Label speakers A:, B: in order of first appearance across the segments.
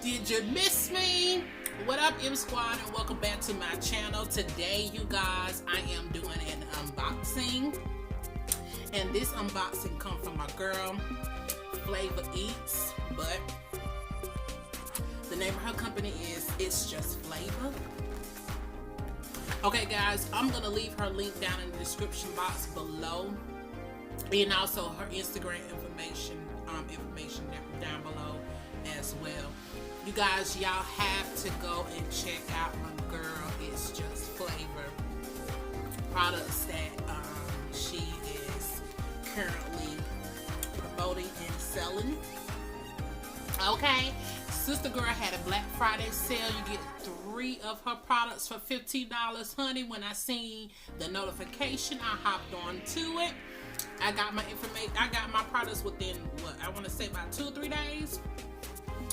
A: Did you miss me? What up, M Squad, and welcome back to my channel. Today, you guys, I am doing an unboxing, and this unboxing comes from my girl, Flava Eats, but the name of her company is It's Just Flava. Okay, guys, I'm gonna leave her link down in the description box below, and also her Instagram information down below as well. You guys, y'all have to go and check out my girl It's Just Flava products that she is currently promoting and selling. Okay, sister girl had a Black Friday sale. You get 3 of her products for $15, honey. When I seen the notification, I hopped on to it. I got my information. I got my products within what I want to say about 2 or 3 days.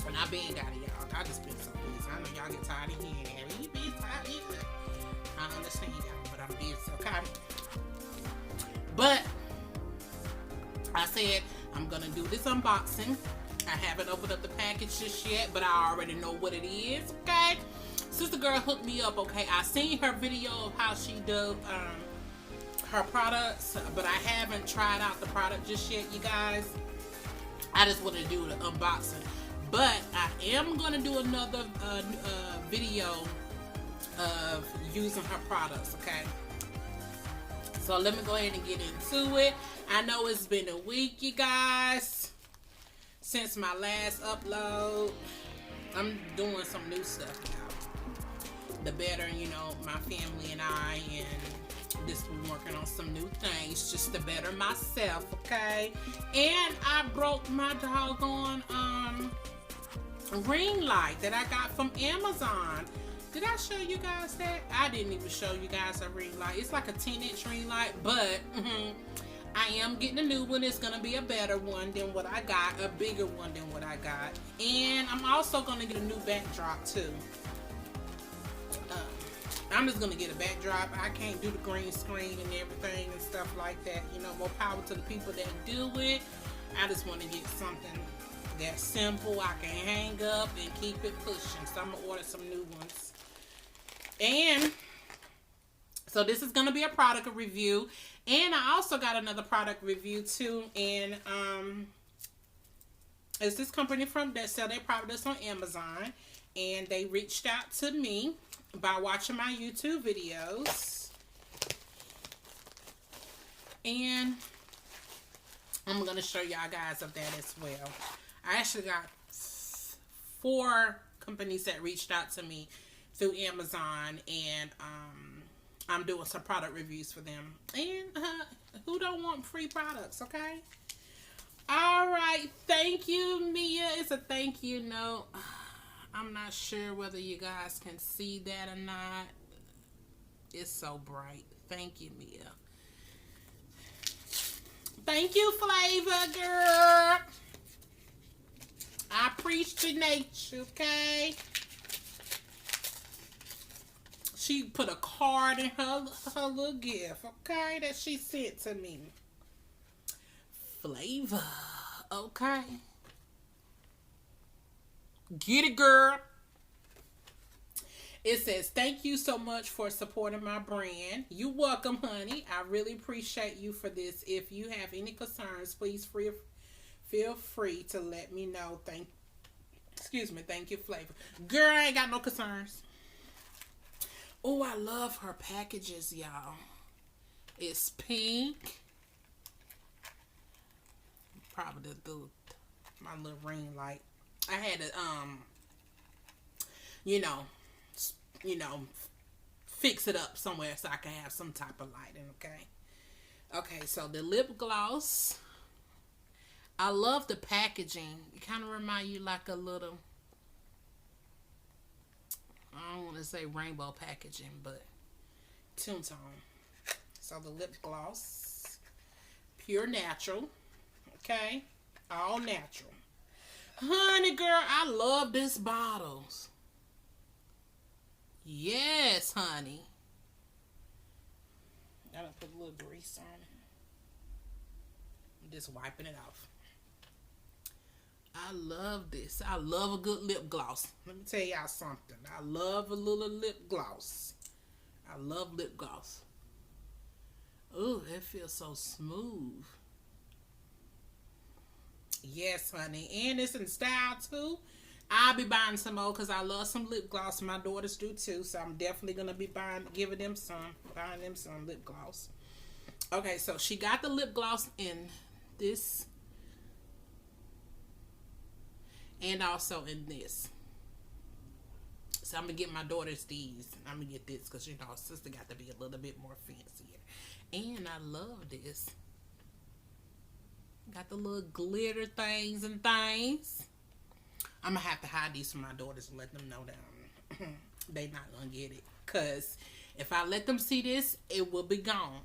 A: And I been got it, y'all. I just been so busy. I know y'all get tired of hearing that. You been tired of it. I understand y'all, but I'm busy, okay? But I said I'm gonna do this unboxing. I haven't opened up the package just yet, but I already know what it is, okay? Sister girl hooked me up, okay? I seen her video of how she does her products, but I haven't tried out the product just yet, you guys. I just want to do the unboxing. But I am going to do another video of using her products, okay? So let me go ahead and get into it. I know it's been a week, you guys, since my last upload. I'm doing some new stuff now. The better, you know, my family and I, and just been working on some new things just to better myself, okay? And I broke my doggone ring light that I got from Amazon. Did I show you guys that? I didn't even show you guys a ring light. It's like a 10-inch ring light, but I am getting a new one. It's gonna be a better one than what I got, a bigger one than what I got. And I'm also gonna get a new backdrop too. I'm just gonna get a backdrop. I can't do the green screen and everything and stuff like that. You know, more power to the people that do it. I just want to get something that's simple. I can hang up and keep it pushing. So I'm gonna order some new ones. And so this is gonna be a product review. And I also got another product review too. And it's this company that sell their products on Amazon, and they reached out to me by watching my YouTube videos, and I'm going to show y'all guys of that as well. I actually got 4 companies that reached out to me through Amazon, and I'm doing some product reviews for them. And who don't want free products, okay? All right, thank you, Mia. It's a thank you note. I'm not sure whether you guys can see that or not. It's so bright. Thank you, Mia. Thank you, Flava girl. I appreciate you, okay? She put a card in her little gift, okay, that she sent to me. Flava, okay? Get it, girl. It says, thank you so much for supporting my brand. You're welcome, honey. I really appreciate you for this. If you have any concerns, please feel free to let me know. Thank you, Flava. Girl, I ain't got no concerns. Oh, I love her packages, y'all. It's pink. Probably do my little ring light. I had to, you know, fix it up somewhere so I can have some type of lighting, okay? Okay, so the lip gloss. I love the packaging. It kind of remind you like a little, I don't want to say rainbow packaging, but tune tone. So the lip gloss, pure natural, okay? All natural. Honey girl, I love this bottles. Yes, honey. I done put a little grease on it. I'm just wiping it off. I love this. I love a good lip gloss. Let me tell y'all something. I love a little lip gloss. I love lip gloss. Ooh, it feels so smooth. Yes, honey. And it's in style too. I'll be buying some more because I love some lip gloss. My daughters do too. So I'm definitely going to be buying them some lip gloss. Okay, so she got the lip gloss in this. And also in this. So I'm going to get my daughters these. I'm going to get this because, you know, sister got to be a little bit more fancier. And I love this. Got the little glitter things and things. I'm going to have to hide these from my daughters and let them know that they not going to get it. Because if I let them see this, it will be gone.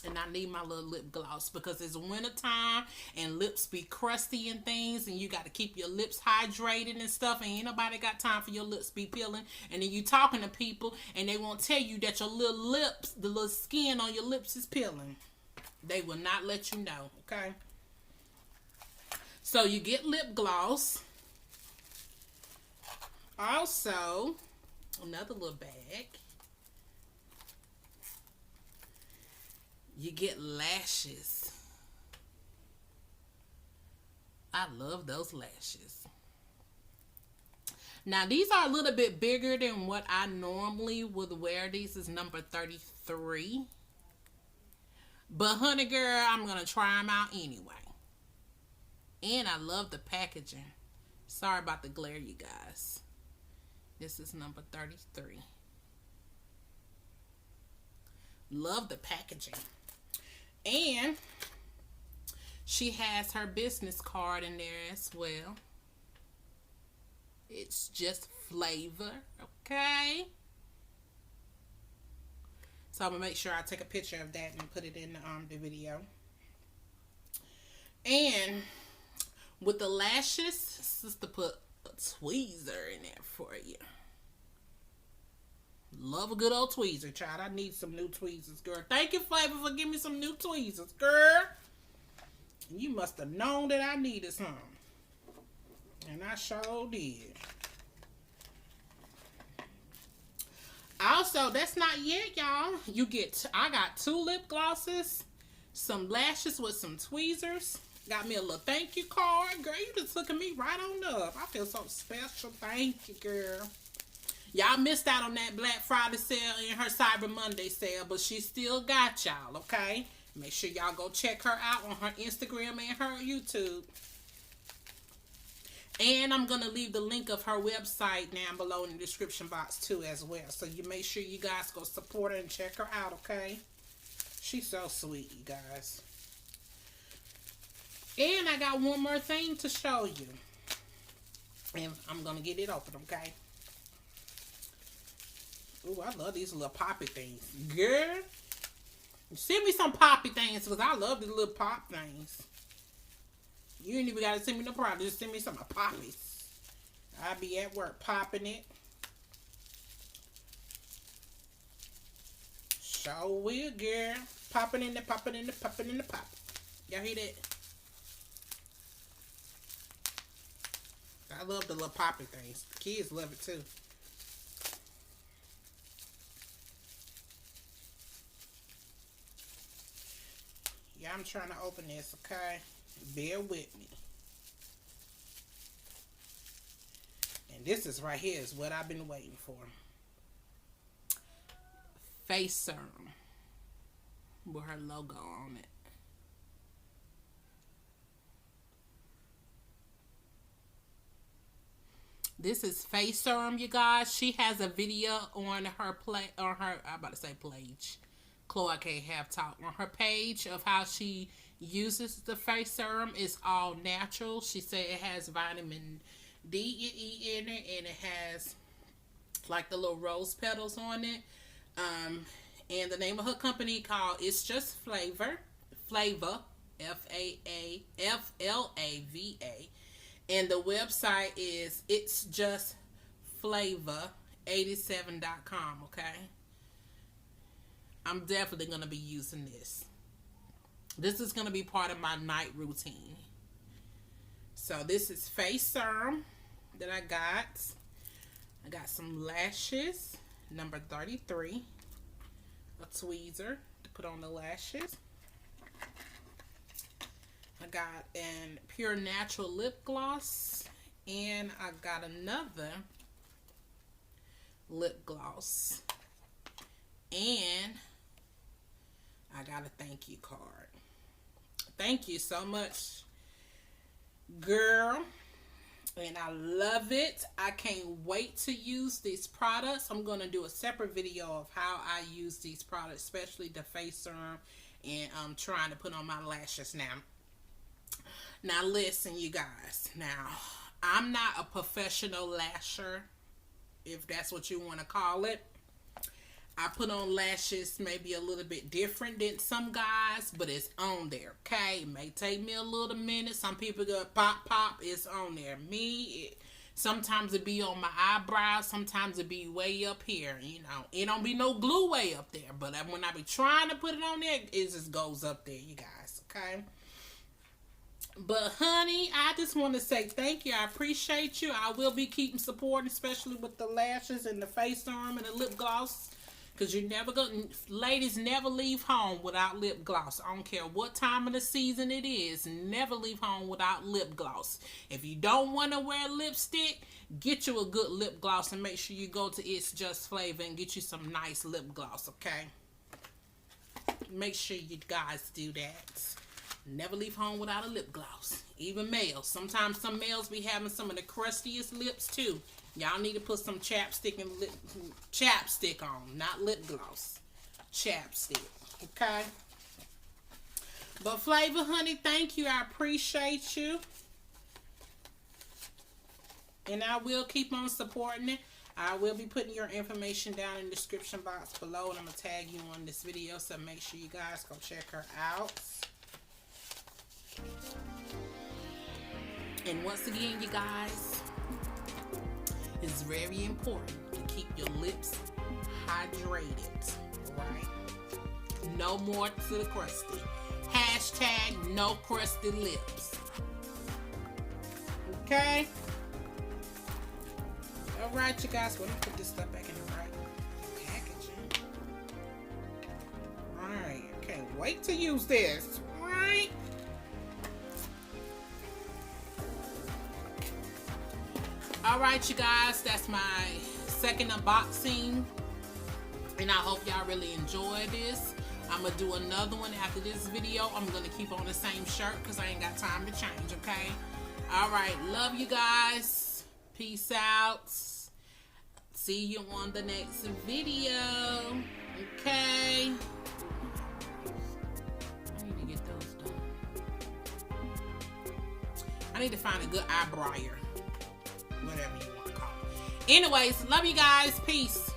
A: And I need my little lip gloss because it's winter time and lips be crusty and things, and you got to keep your lips hydrated and stuff, and ain't nobody got time for your lips be peeling. And then you talking to people and they won't tell you that your little lips, the little skin on your lips is peeling. They will not let you know, okay? So you get lip gloss. Also, another little bag. You get lashes. I love those lashes. Now, these are a little bit bigger than what I normally would wear. These is number 33. But, honey girl, I'm going to try them out anyway. And I love the packaging. Sorry about the glare, you guys. This is number 33. Love the packaging. And she has her business card in there as well. It's just Flava, okay? So I'm going to make sure I take a picture of that and put it in the video. And with the lashes, sister put a tweezer in there for you. Love a good old tweezer, child. I need some new tweezers, girl. Thank you, Flava, for giving me some new tweezers, girl. You must have known that I needed some. And I sure did. Also, that's not yet, y'all. I got 2 lip glosses, some lashes with some tweezers. Got me a little thank you card. Girl, you just hooking me right on up. I feel so special. Thank you, girl. Y'all missed out on that Black Friday sale and her Cyber Monday sale, but she still got y'all, okay? Make sure y'all go check her out on her Instagram and her YouTube. And I'm going to leave the link of her website down below in the description box too as well. So you make sure you guys go support her and check her out, okay? She's so sweet, you guys. And I got one more thing to show you. And I'm going to get it open, okay? Ooh, I love these little poppy things. Girl, send me some poppy things because I love these little pop things. You ain't even got to send me no product. Just send me some poppies. I'll be at work popping it. Sure will, girl. Popping in the, popping in the, popping in the pop. Y'all hear that? I love the little poppy things. The kids love it too. Yeah, I'm trying to open this, okay? Bear with me. And this is right here is what I've been waiting for. Face serum with her logo on it. This is face serum, you guys. She has a video on her I'm about to say page. Chloe can't have talk on her page of how she uses the face serum. It's all natural. She said it has vitamin D and E in it, and it has like the little rose petals on it. And the name of her company called It's Just Flava, Flava, F-L-A-V-A. And the website is itsjustflava87.com, okay? I'm definitely going to be using this. This is going to be part of my night routine. So this is face serum that I got. I got some lashes, number 33, a tweezer to put on the lashes. I got an pure natural lip gloss, and I got another lip gloss, and I got a thank you card. Thank you so much, girl, and I love it. I can't wait to use these products. I'm going to do a separate video of how I use these products, especially the face serum, and I'm trying to put on my lashes now. Now listen, you guys. Now, I'm not a professional lasher, if that's what you want to call it. I put on lashes maybe a little bit different than some guys, but it's on there, okay? It may take me a little minute. Some people go pop, it's on there. Sometimes it be on my eyebrows, sometimes it be way up here, you know. It don't be no glue way up there, but when I be trying to put it on there, it just goes up there, you guys, okay? But honey, I just want to say thank you. I appreciate you. I will be keeping supporting, especially with the lashes and the face serum and the lip gloss. Because ladies, never leave home without lip gloss. I don't care what time of the season it is. Never leave home without lip gloss. If you don't want to wear lipstick, get you a good lip gloss and make sure you go to It's Just Flava and get you some nice lip gloss, okay? Make sure you guys do that. Never leave home without a lip gloss. Even males. Sometimes some males be having some of the crustiest lips too. Y'all need to put some chapstick on, not lip gloss. Chapstick, okay? But Flava, honey, thank you. I appreciate you. And I will keep on supporting it. I will be putting your information down in the description box below, and I'm going to tag you on this video, so make sure you guys go check her out. And once again, you guys, it's very important to keep your lips hydrated, right? No more to the crusty. Hashtag no crusty lips. Okay? Alright, you guys, let me put this stuff back in the right packaging. Alright, I can't wait to use this. Right? Alright, you guys, that's my second unboxing, and I hope y'all really enjoy this. I'm going to do another one after this video. I'm going to keep on the same shirt because I ain't got time to change, okay? Alright, love you guys. Peace out. See you on the next video, okay? I need to get those done. I need to find a good eyebrower. Whatever you want to call it. Anyways, love you guys. Peace.